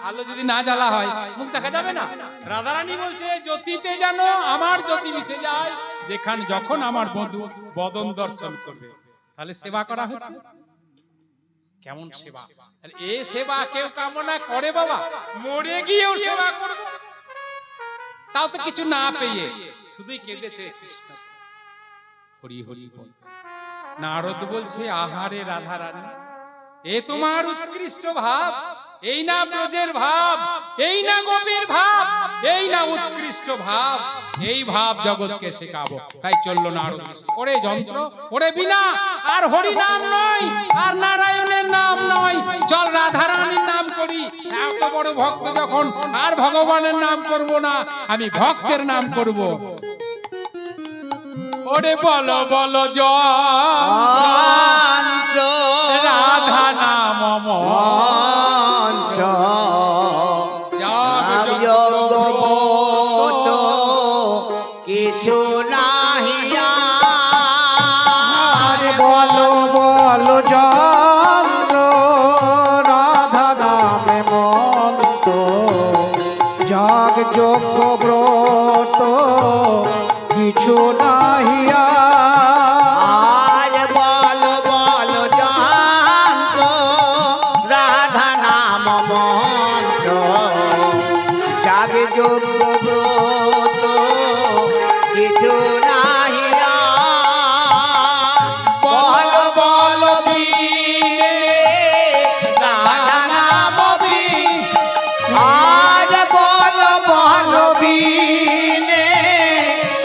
আলো যদি না জ্বালা হয় মুখ দেখা যাবে না। রাধারানী বলছে জ্যোতিতে যেন আমার জ্যোতি মিশে যায়, যেখানে যখন আমার বধূ বদন দর্শন করবে। তাহলে সেবা করা হচ্ছে কেমন সেবা? এ সেবা কেউ কামনা করে বাবা? মরে গিয়েও সেবা করবে, তাও তো কিছু না পেয়ে শুধুই কেঁদেছে কৃষ্ণ হরি হরি বল। নারদ বলছে আহারে রাধারানী, এ তোমার উৎকৃষ্ট ভাব, এই না ব্রজের ভাব, এই না গোপীর ভাব, এই না উৎকৃষ্ট ভাব, এই ভাব জগৎকে শেখাবো। তাই চললো নারদ, ওরে যন্ত্র, ওরে বিনা, আর হরি নাম নয়, আর নারায়ণের নাম নয়, চল রাধারানীর নাম করি। এত বড় ভক্ত যখন, আর ভগবানের নাম করব না, আমি ভক্তের নাম করব। ওরে বলো বলো যন্ত্র, রাধা নাম মন্ত্র, জগৎ কিছু নাহিয়া। বলো বলো যন্ত্র, রাধা নামে মন্ত্র, যাগ যোগ্য ব্রত কিছু নাহিয়া। বলো বলো যন্ত্র, রাধা নাম মন্ত্র, যাগ যোগ্য ব্রত কিছু নাহিয়া। বলো বলো বীরে, রাধা নাম বীর, আজ বলো বলো বীরে,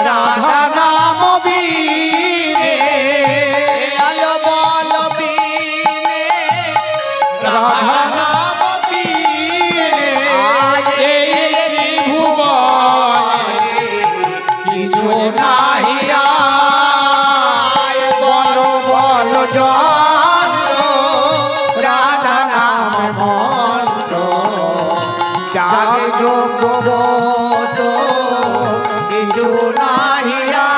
রাধা নাম বীরে, আলো বলো বীরে, রাধা নাম বীরে, আজ এই ত্রিভুবনে কিছু নাহিয়া। বলো বলো যন্ত্র, রাধা নাম মন্ত্র, যাগ যোগ্য ব্রত কিছু নাহিয়া।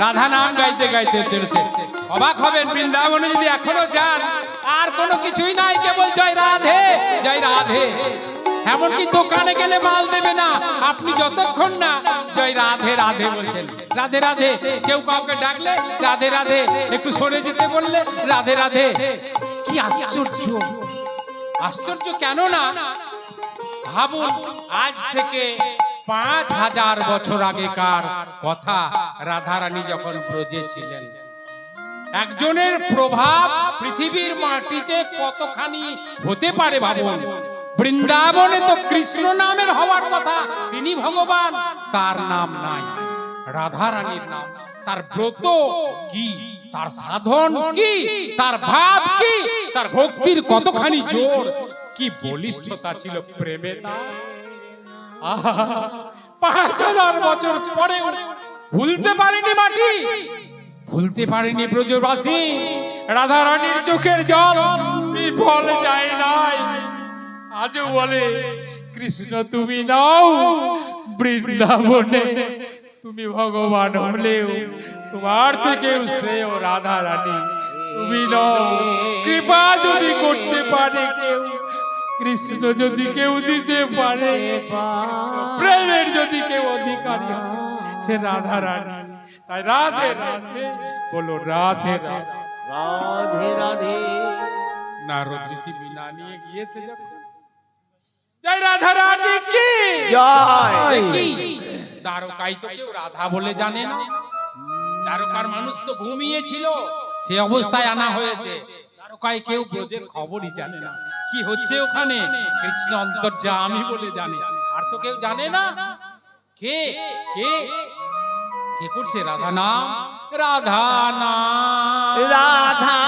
রাধা নাম গাইতে গাইতে চলেছে। অবাক হবেন, বৃন্দাবনে যদি এখনো যান, আর কোনো কিছুই নাই, কেবল জয় রাধে জয় রাধে। এমনকি দোকানে গেলে মাল দেবে না আপনি যতক্ষণ না জয় রাধে রাধে বলছেন। রাধে রাধে, কেউ কাউকে ডাকলে রাধে রাধে, একটু সরে যেতে বললে রাধে রাধে। কি আশ্চর্য! আশ্চর্য কেন না ভাবুন, আজ থেকে 5000 বছর আগেকার কথা। রাধারানী যখন ব্রজে ছিলেন, একজনের প্রভাব পৃথিবীর মাটিতে কতখানি হতে পারে ভাবুন। বৃন্দাবনে তো কৃষ্ণ নামের হওয়ার কথা, তিনি ভগবান, তার নাম নাই। রাধারানীর নাম, তার ব্রত কি, তার সাধন কি, তার ভাব কি, তার ভক্তির কতখানি জোর, কি বলিষ্ঠতা ছিল প্রেমের। 5000 বছর পরে ভুলতে পারেনি মাটি, ভুলতে পারেনি ব্রজবাসী। রাধারানীর চোখের জল বিফল যায় নাই। আজও বলে কৃষ্ণ তুমি নাও বৃন্দাবনে, তুমি ভগবান হলেও তোমার থেকেও শ্রেয় রাধারানী, তুমি নাও। কৃপা যদি করতে পারে কেউ, কৃষ্ণ যদি কেউ দিতে পারে, প্রেমের যদি কেউ অধিকারী হয়, সে রাধারানী। তাই রাধে রাধে বলো, রাধে রাধে রাধে রাধে। নারদ ঋষি বিনা নিয়ে গিয়েছে যখন, জয় রাধা রানী কি জয়। কি দ্বারকায় তো কেউ রাধা বলে জানে না। দ্বারকার মানুষ তো ঘুমিয়েছিল, সে অবস্থায় আনা হয়েছে। দ্বারকায় কেউ ব্রজের খবরই জানে না, কি হচ্ছে ওখানে কৃষ্ণ অন্তর্যামী বলে জানে, আর তো কেউ জানে না। কে কে কে করছে রাধা নাম, রাধা নাম, রাধা